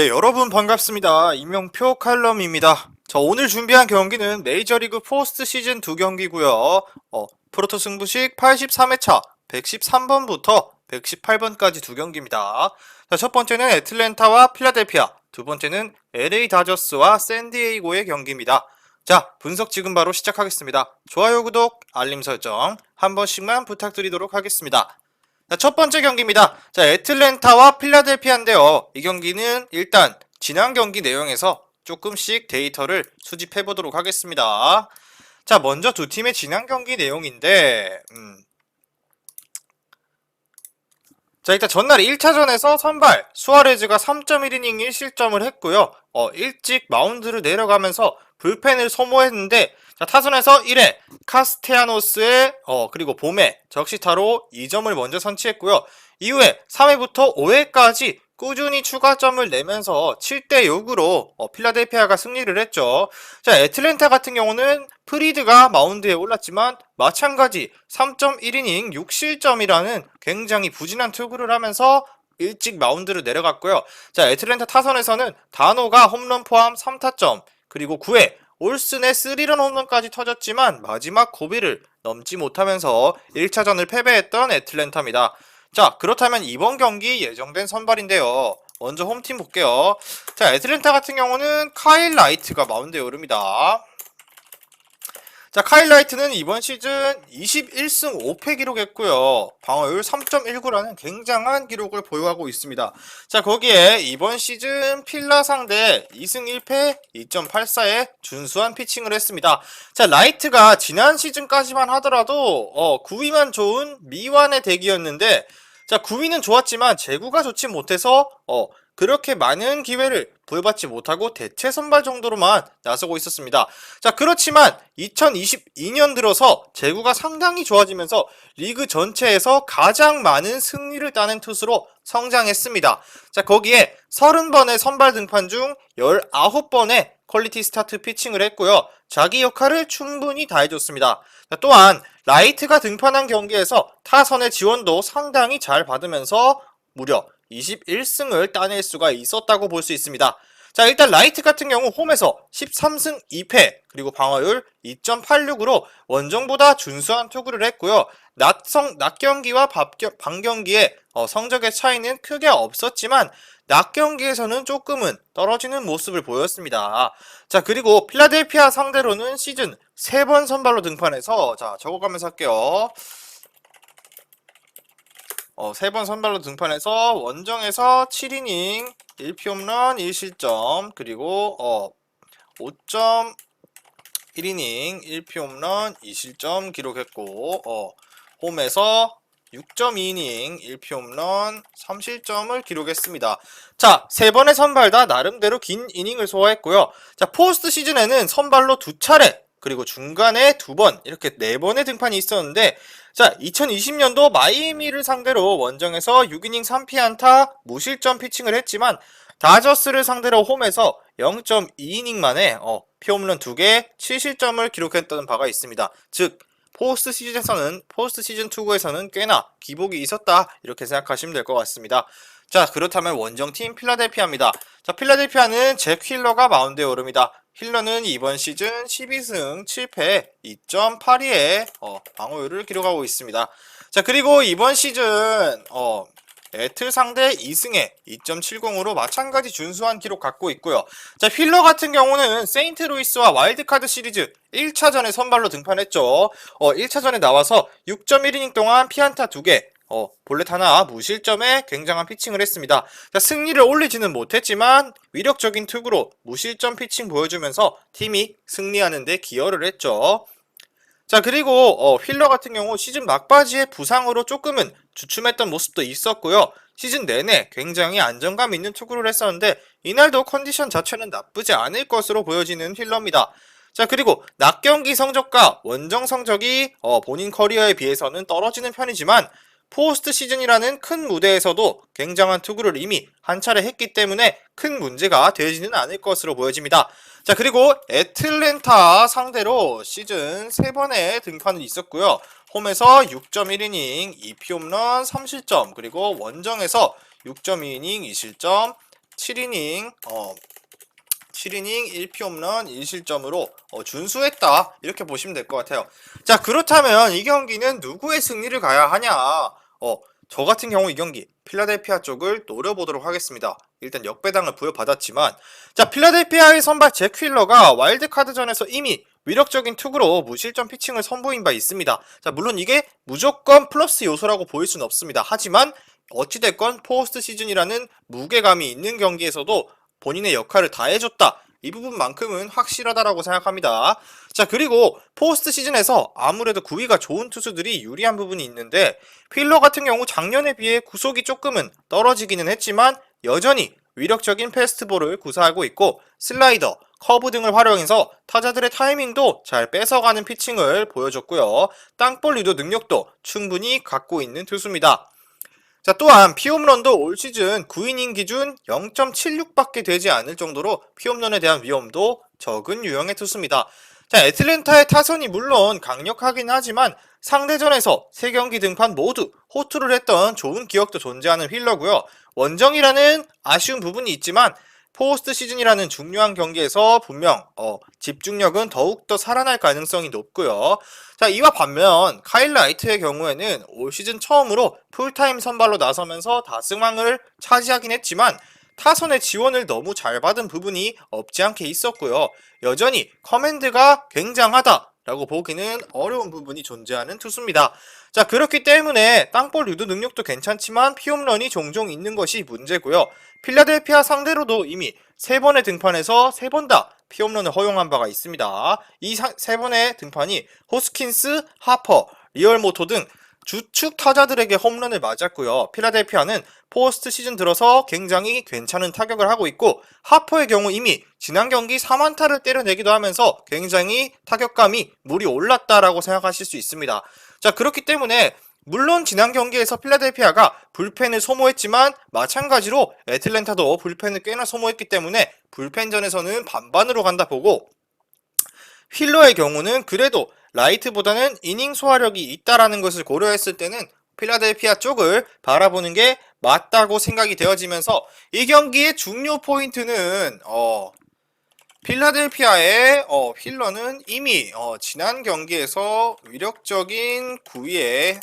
네, 여러분 반갑습니다. 이명표 칼럼입니다. 자, 오늘 준비한 경기는 메이저리그 포스트 시즌 두 경기고요. 프로토 승부식 83회차 113번부터 118번까지 두 경기입니다. 자, 첫 번째는 애틀랜타와 필라델피아, 두 번째는 LA 다저스와 샌디에이고의 경기입니다. 자, 분석 지금 바로 시작하겠습니다. 좋아요, 구독, 알림 설정 한 번씩만 부탁드리도록 하겠습니다. 자, 첫 번째 경기입니다. 자, 애틀랜타와 필라델피아인데요. 이 경기는 일단 지난 경기 내용에서 조금씩 데이터를 수집해 보도록 하겠습니다. 자, 먼저 두 팀의 지난 경기 내용인데, 자, 일단 전날 1차전에서 선발 수아레즈가 3.1이닝 1실점을 했고요. 일찍 마운드를 내려가면서 불펜을 소모했는데, 자, 타선에서 1회 카스테야노스의 그리고 봄에 적시타로 2점을 먼저 선취했고요. 이후에 3회부터 5회까지 꾸준히 추가점을 내면서 7대 6으로 필라델피아가 승리를 했죠. 자, 애틀랜타 같은 경우는 프리드가 마운드에 올랐지만 마찬가지 3.1이닝 6실점이라는 굉장히 부진한 투구를 하면서 일찍 마운드를 내려갔고요. 자, 애틀랜타 타선에서는 다노가 홈런 포함 3타점, 그리고 9회 올슨의 3런 홈런까지 터졌지만 마지막 고비를 넘지 못하면서 1차전을 패배했던 애틀랜타입니다. 자, 그렇다면 이번 경기 예정된 선발인데요. 먼저 홈팀 볼게요. 자, 애틀랜타 같은 경우는 카일 라이트가 마운드에 오릅니다. 자, 카일 라이트는 이번 시즌 21승 5패 기록했고요. 방어율 3.19라는 굉장한 기록을 보유하고 있습니다. 자, 거기에 이번 시즌 필라 상대 2승 1패 2.84에 준수한 피칭을 했습니다. 자, 라이트가 지난 시즌까지만 하더라도 9위만 좋은 미완의 대기였는데, 자, 9위는 좋았지만 제구가 좋지 못해서 그렇게 많은 기회를 부여받지 못하고 대체 선발 정도로만 나서고 있었습니다. 자, 그렇지만 2022년 들어서 제구가 상당히 좋아지면서 리그 전체에서 가장 많은 승리를 따낸 투수로 성장했습니다. 자, 거기에 30번의 선발 등판 중 19번의 퀄리티 스타트 피칭을 했고요. 자기 역할을 충분히 다해줬습니다. 자, 또한 라이트가 등판한 경기에서 타선의 지원도 상당히 잘 받으면서 무려 21승을 따낼 수가 있었다고 볼 수 있습니다. 자, 일단 라이트 같은 경우 홈에서 13승 2패 그리고 방어율 2.86으로 원정보다 준수한 투구를 했고요. 낮 경기와 밤 경기의 성적의 차이는 크게 없었지만 낮 경기에서는 조금은 떨어지는 모습을 보였습니다. 자, 그리고 필라델피아 상대로는 시즌 3번 선발로 등판해서, 자, 적어가면서 할게요. 3번 선발로 등판해서 원정에서 7이닝 1피홈런 1실점 그리고 5.1이닝 1피홈런 2실점 기록했고, 홈에서 6.2이닝 1피홈런 3실점을 기록했습니다. 자, 3번의 선발 다 나름대로 긴 이닝을 소화했고요. 자, 포스트 시즌에는 선발로 2차례 그리고 중간에 2번 이렇게 4번의 등판이 있었는데, 자, 2020년도 마이애미를 상대로 원정에서 6이닝 3피안타 무실점 피칭을 했지만 다저스를 상대로 홈에서 0.2이닝 만에 피홈런 2개 7실점을 기록했던 바가 있습니다. 즉 포스트 시즌 투구에서는 꽤나 기복이 있었다 이렇게 생각하시면 될 것 같습니다. 자, 그렇다면 원정팀 필라델피아입니다. 자, 필라델피아는 잭 휠러가 마운드에 오릅니다. 힐러는 이번 시즌 12승 7패 2.82의 방어율을 기록하고 있습니다. 자, 그리고 이번 시즌 애틀 상대 2승에 2.70으로 마찬가지 준수한 기록 갖고 있고요. 자, 휠러 같은 경우는 세인트루이스와 와일드카드 시리즈 1차전에 선발로 등판했죠. 1차전에 나와서 6.1이닝 동안 피안타 2개, 볼넷 하나 무실점에 굉장한 피칭을 했습니다. 자, 승리를 올리지는 못했지만 위력적인 투구로 무실점 피칭 보여주면서 팀이 승리하는 데 기여를 했죠. 자, 그리고 휠러 같은 경우 시즌 막바지에 부상으로 조금은 주춤했던 모습도 있었고요. 시즌 내내 굉장히 안정감 있는 투구를 했었는데 이날도 컨디션 자체는 나쁘지 않을 것으로 보여지는 휠러입니다. 자, 그리고 낮 경기 성적과 원정 성적이 본인 커리어에 비해서는 떨어지는 편이지만 포스트 시즌이라는 큰 무대에서도 굉장한 투구를 이미 한 차례 했기 때문에 큰 문제가 되지는 않을 것으로 보여집니다. 자, 그리고 애틀랜타 상대로 시즌 3번의 등판이 있었고요. 홈에서 6.1이닝 2피홈런 3실점 그리고 원정에서 6.2이닝 2실점 7이닝 1피 홈런 1실점으로 준수했다, 이렇게 보시면 될 것 같아요. 자, 그렇다면 이 경기는 누구의 승리를 가야 하냐? 저 같은 경우 이 경기 필라델피아 쪽을 노려보도록 하겠습니다. 일단 역배당을 부여받았지만, 자, 필라델피아의 선발 잭 휠러가 와일드카드전에서 이미 위력적인 투구로 무실점 피칭을 선보인 바 있습니다. 자, 물론 이게 무조건 플러스 요소라고 보일 수는 없습니다. 하지만 어찌됐건 포스트 시즌이라는 무게감이 있는 경기에서도 본인의 역할을 다 해줬다, 이 부분만큼은 확실하다라고 생각합니다. 자, 그리고 포스트 시즌에서 아무래도 구위가 좋은 투수들이 유리한 부분이 있는데, 휠러 같은 경우 작년에 비해 구속이 조금은 떨어지기는 했지만 여전히 위력적인 패스트볼을 구사하고 있고, 슬라이더, 커브 등을 활용해서 타자들의 타이밍도 잘 뺏어가는 피칭을 보여줬고요. 땅볼 유도 능력도 충분히 갖고 있는 투수입니다. 자, 또한 피홈런도 올 시즌 9이닝 기준 0.76밖에 되지 않을 정도로 피홈런에 대한 위험도 적은 유형의 투수입니다. 자, 애틀랜타의 타선이 물론 강력하긴 하지만 상대전에서 3경기 등판 모두 호투를 했던 좋은 기억도 존재하는 휠러고요. 원정이라는 아쉬운 부분이 있지만 포스트 시즌이라는 중요한 경기에서 분명 집중력은 더욱더 살아날 가능성이 높고요. 자, 이와 반면 카일 라이트의 경우에는 올 시즌 처음으로 풀타임 선발로 나서면서 다승왕을 차지하긴 했지만 타선의 지원을 너무 잘 받은 부분이 없지 않게 있었고요. 여전히 커맨드가 굉장하다라고 보기는 어려운 부분이 존재하는 투수입니다. 자, 그렇기 때문에 땅볼 유도 능력도 괜찮지만 피홈런이 종종 있는 것이 문제고요. 필라델피아 상대로도 이미 3번의 등판에서 3번 다 피홈런을 허용한 바가 있습니다. 이 3번의 등판이 호스킨스, 하퍼, 리얼모토 등 주축 타자들에게 홈런을 맞았고요. 필라델피아는 포스트 시즌 들어서 굉장히 괜찮은 타격을 하고 있고, 하퍼의 경우 이미 지난 경기 3안타를 때려내기도 하면서 굉장히 타격감이 물이 올랐다라고 생각하실 수 있습니다. 자, 그렇기 때문에 물론 지난 경기에서 필라델피아가 불펜을 소모했지만 마찬가지로 애틀랜타도 불펜을 꽤나 소모했기 때문에 불펜전에서는 반반으로 간다 보고, 휠러의 경우는 그래도 라이트보다는 이닝 소화력이 있다라는 것을 고려했을 때는 필라델피아 쪽을 바라보는 게 맞다고 생각이 되어지면서, 이 경기의 중요 포인트는 필라델피아의 휠러는 이미 지난 경기에서 위력적인 구위와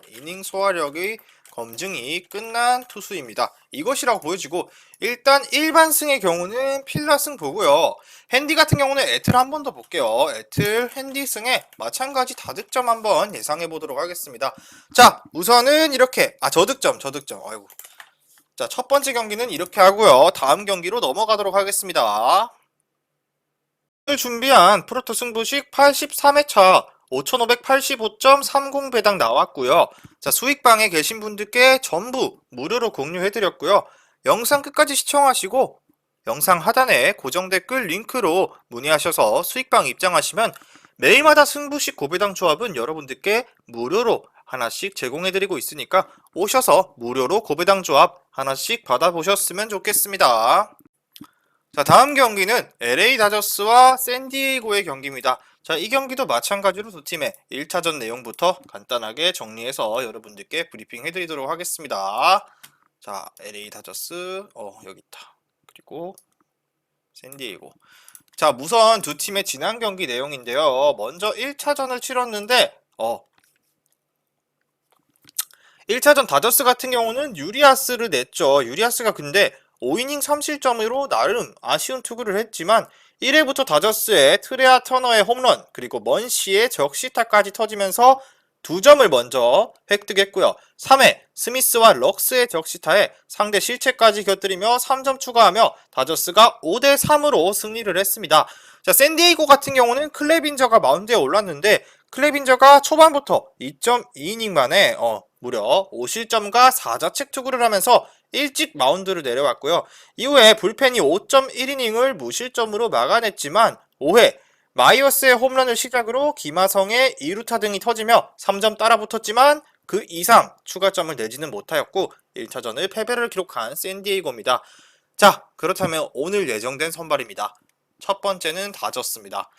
이닝 소화력의 검증이 끝난 투수입니다. 이것이라고 보여지고, 일단 일반승의 경우는 필라승 보고요. 핸디 같은 경우는 애틀 한 번 더 볼게요. 애틀 핸디승에 마찬가지 다득점 한번 예상해 보도록 하겠습니다. 자, 우선은 이렇게 저득점. 아이고. 자, 첫 번째 경기는 이렇게 하고요. 다음 경기로 넘어가도록 하겠습니다. 오늘 준비한 프로토 승부식 83회차 5585.30 배당 나왔고요. 자, 수익방에 계신 분들께 전부 무료로 공유해드렸고요. 영상 끝까지 시청하시고 영상 하단에 고정 댓글 링크로 문의하셔서 수익방 입장하시면 매일마다 승부식 고배당 조합은 여러분들께 무료로 하나씩 제공해드리고 있으니까 오셔서 무료로 고배당 조합 하나씩 받아보셨으면 좋겠습니다. 자, 다음 경기는 LA 다저스와 샌디에이고의 경기입니다. 자, 이 경기도 마찬가지로 두 팀의 1차전 내용부터 간단하게 정리해서 여러분들께 브리핑 해드리도록 하겠습니다. 자, LA 다저스, 여기 있다. 그리고 샌디에이고. 자, 우선 두 팀의 지난 경기 내용인데요. 먼저 1차전을 치렀는데 1차전 다저스 같은 경우는 유리아스를 냈죠. 유리아스가 근데 5이닝 3실점으로 나름 아쉬운 투구를 했지만 1회부터 다저스의 트레아 터너의 홈런, 그리고 먼시의 적시타까지 터지면서 2점을 먼저 획득했고요. 3회 스미스와 럭스의 적시타에 상대 실책까지 곁들이며 3점 추가하며 다저스가 5대3으로 승리를 했습니다. 자, 샌디에이고 같은 경우는 클레빈저가 마운드에 올랐는데 클레빈저가 초반부터 2.2이닝 만에 무려 5실점과 4자책 투구를 하면서 일찍 마운드를 내려왔고요. 이후에 불펜이 5.1이닝을 무실점으로 막아냈지만 5회 마이어스의 홈런을 시작으로 김하성의 2루타 등이 터지며 3점 따라붙었지만 그 이상 추가점을 내지는 못하였고 1차전을 패배를 기록한 샌디에이고입니다. 자, 그렇다면 오늘 예정된 선발입니다. 첫 번째는 다저스입니다.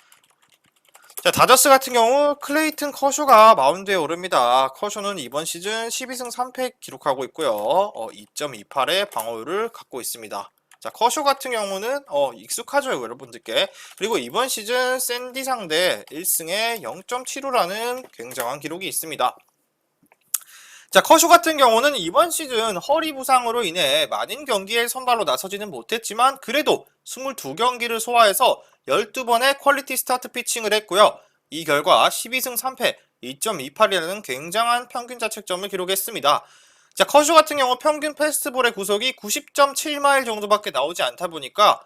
자, 다저스 같은 경우 클레이튼 커쇼가 마운드에 오릅니다. 커쇼는 이번 시즌 12승 3패 기록하고 있고요. 2.28의 방어율을 갖고 있습니다. 자, 커쇼 같은 경우는 익숙하죠, 여러분들께. 그리고 이번 시즌 샌디 상대 1승에 0.75라는 굉장한 기록이 있습니다. 자, 커쇼 같은 경우는 이번 시즌 허리 부상으로 인해 많은 경기에 선발로 나서지는 못했지만 그래도 22경기를 소화해서 12번의 퀄리티 스타트 피칭을 했고요. 이 결과 12승 3패 2.28이라는 굉장한 평균 자책점을 기록했습니다. 자, 커쇼 같은 경우 평균 패스트볼의 구속이 90.7마일 정도밖에 나오지 않다 보니까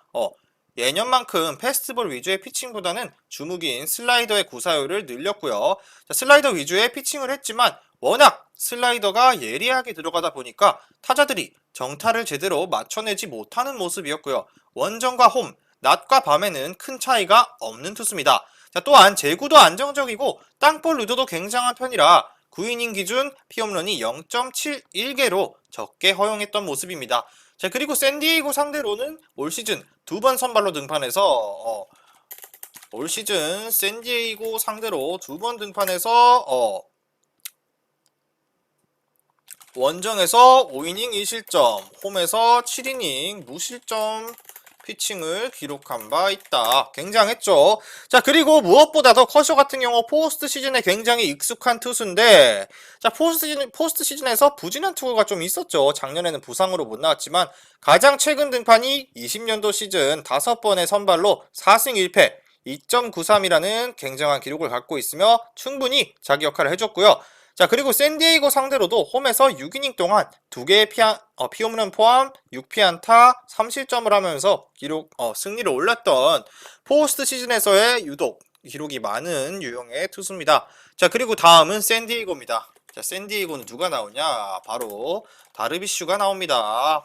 예년만큼 패스트볼 위주의 피칭보다는 주무기인 슬라이더의 구사율을 늘렸고요. 자, 슬라이더 위주의 피칭을 했지만 워낙 슬라이더가 예리하게 들어가다 보니까 타자들이 정타를 제대로 맞춰내지 못하는 모습이었고요. 원정과 홈, 낮과 밤에는 큰 차이가 없는 투수입니다. 자, 또한 제구도 안정적이고 땅볼 의도도 굉장한 편이라 9이닝 기준 피홈런이 0.71개로 적게 허용했던 모습입니다. 자, 그리고 샌디에이고 상대로는 올 시즌 2번 선발로 등판해서 올 시즌 샌디에이고 상대로 2번 등판해서 원정에서 5이닝 2실점, 홈에서 7이닝 무실점 피칭을 기록한 바 있다. 굉장했죠. 자, 그리고 무엇보다도 커쇼 같은 경우 포스트 시즌에 굉장히 익숙한 투수인데, 자, 포스트 시즌에서 부진한 투구가 좀 있었죠. 작년에는 부상으로 못 나왔지만 가장 최근 등판이 20년도 시즌 5번의 선발로 4승 1패 2.93이라는 굉장한 기록을 갖고 있으며 충분히 자기 역할을 해줬고요. 자, 그리고 샌디에이고 상대로도 홈에서 6이닝 동안 2개의 피홈런 포함 6피안타 3실점을 하면서 승리를 올렸던 포스트 시즌에서의 유독 기록이 많은 유형의 투수입니다. 자, 그리고 다음은 샌디에이고입니다. 자, 샌디에이고는 누가 나오냐? 바로 다르비슈가 나옵니다.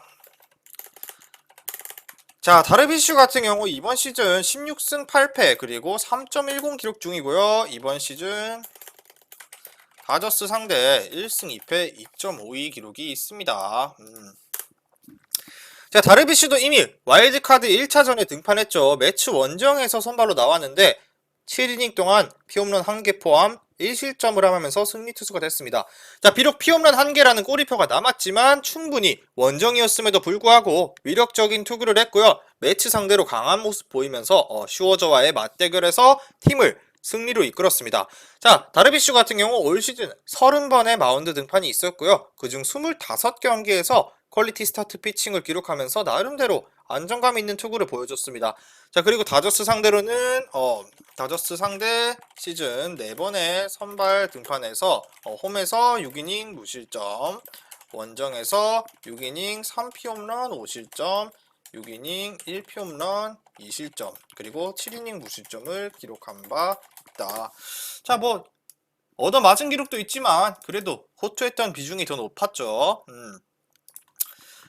자, 다르비슈 같은 경우 이번 시즌 16승 8패 그리고 3.10 기록 중이고요. 이번 시즌 다저스 상대 1승 2패 2.52 기록이 있습니다. 자, 다르비슈도 이미 와일드카드 1차전에 등판했죠. 매치 원정에서 선발로 나왔는데 7이닝 동안 피홈런 1개 포함 1실점을 하면서 승리 투수가 됐습니다. 자, 비록 피홈런 1개라는 꼬리표가 남았지만 충분히 원정이었음에도 불구하고 위력적인 투구를 했고요. 매치 상대로 강한 모습 보이면서 슈워저와의 맞대결에서 팀을 승리로 이끌었습니다. 자, 다르비슈 같은 경우 올 시즌 30번의 마운드 등판이 있었고요. 그중 25경기에서 퀄리티 스타트 피칭을 기록하면서 나름대로 안정감 있는 투구를 보여줬습니다. 자, 그리고 다저스 상대로는 다저스 상대 시즌 4번의 선발 등판에서 홈에서 6이닝 무실점, 원정에서 6이닝 3피홈런 5실점, 6이닝 1피홈런 2실점, 그리고 7이닝 무실점을 기록한 바 있다. 자, 뭐 얻어맞은 기록도 있지만 그래도 호투했던 비중이 더 높았죠.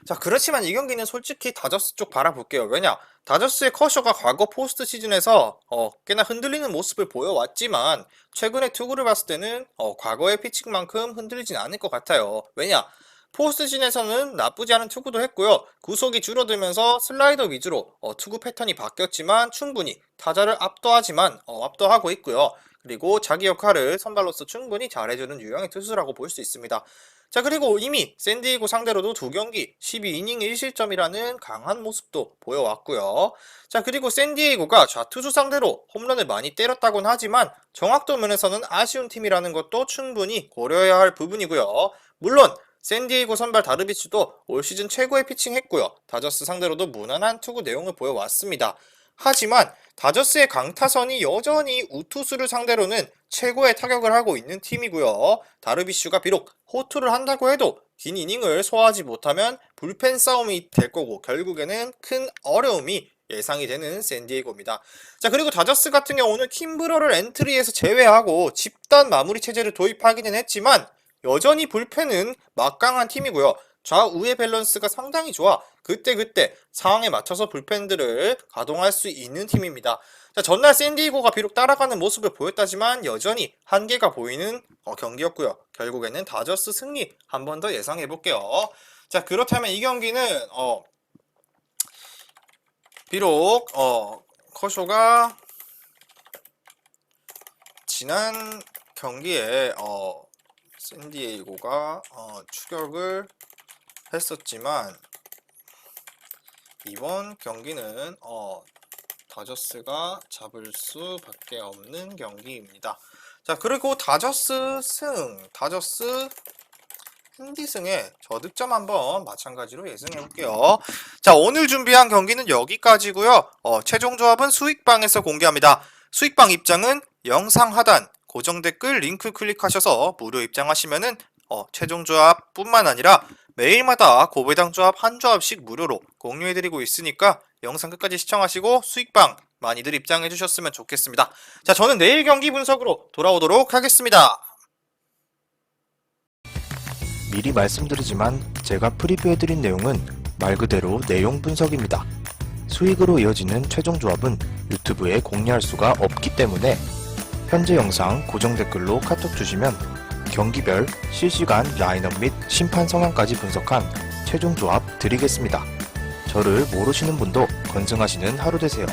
자, 그렇지만 이 경기는 솔직히 다저스 쪽 바라볼게요. 왜냐? 다저스의 커쇼가 과거 포스트 시즌에서 꽤나 흔들리는 모습을 보여왔지만 최근의 투구를 봤을 때는 과거의 피칭만큼 흔들리진 않을 것 같아요. 왜냐? 포스트 시즌에서는 나쁘지 않은 투구도 했고요. 구속이 줄어들면서 슬라이더 위주로 투구 패턴이 바뀌었지만 충분히 타자를 압도하고 있고요. 그리고 자기 역할을 선발로서 충분히 잘해주는 유형의 투수라고 볼 수 있습니다. 자, 그리고 이미 샌디에이고 상대로도 2경기 12이닝 1실점이라는 강한 모습도 보여왔고요. 자, 그리고 샌디에이고가 좌투수 상대로 홈런을 많이 때렸다곤 하지만 정확도 면에서는 아쉬운 팀이라는 것도 충분히 고려해야 할 부분이고요. 물론 샌디에이고 선발 다르비슈도 올 시즌 최고의 피칭했고요. 다저스 상대로도 무난한 투구 내용을 보여왔습니다. 하지만 다저스의 강타선이 여전히 우투수를 상대로는 최고의 타격을 하고 있는 팀이고요. 다르비슈가 비록 호투를 한다고 해도 긴 이닝을 소화하지 못하면 불펜 싸움이 될 거고 결국에는 큰 어려움이 예상이 되는 샌디에이고입니다. 자, 그리고 다저스 같은 경우는 킴브러를 엔트리에서 제외하고 집단 마무리 체제를 도입하기는 했지만 여전히 불펜은 막강한 팀이고요. 좌우의 밸런스가 상당히 좋아 그때 상황에 맞춰서 불펜들을 가동할 수 있는 팀입니다. 자, 전날 샌디에이고가 비록 따라가는 모습을 보였다지만 여전히 한계가 보이는 경기였고요. 결국에는 다저스 승리 한 번 더 예상해 볼게요. 자, 그렇다면 이 경기는 비록 커쇼가 지난 경기에 샌디에이고가 추격을 했었지만 이번 경기는 다저스가 잡을 수밖에 없는 경기입니다. 자, 그리고 다저스 핸디승의 저득점 한번 마찬가지로 예상해 볼게요. 자, 오늘 준비한 경기는 여기까지고요. 최종 조합은 수익방에서 공개합니다. 수익방 입장은 영상 하단 고정 댓글 링크 클릭하셔서 무료 입장하시면은 최종 조합 뿐만 아니라 매일마다 고배당 조합 한 조합씩 무료로 공유해드리고 있으니까 영상 끝까지 시청하시고 수익방 많이들 입장해 주셨으면 좋겠습니다. 자, 저는 내일 경기 분석으로 돌아오도록 하겠습니다. 미리 말씀드리지만 제가 프리뷰해드린 내용은 말 그대로 내용 분석입니다. 수익으로 이어지는 최종 조합은 유튜브에 공개할 수가 없기 때문에 현재 영상 고정 댓글로 카톡 주시면 경기별 실시간 라인업 및 심판 성향까지 분석한 최종 조합 드리겠습니다. 저를 모르시는 분도 건승하시는 하루 되세요.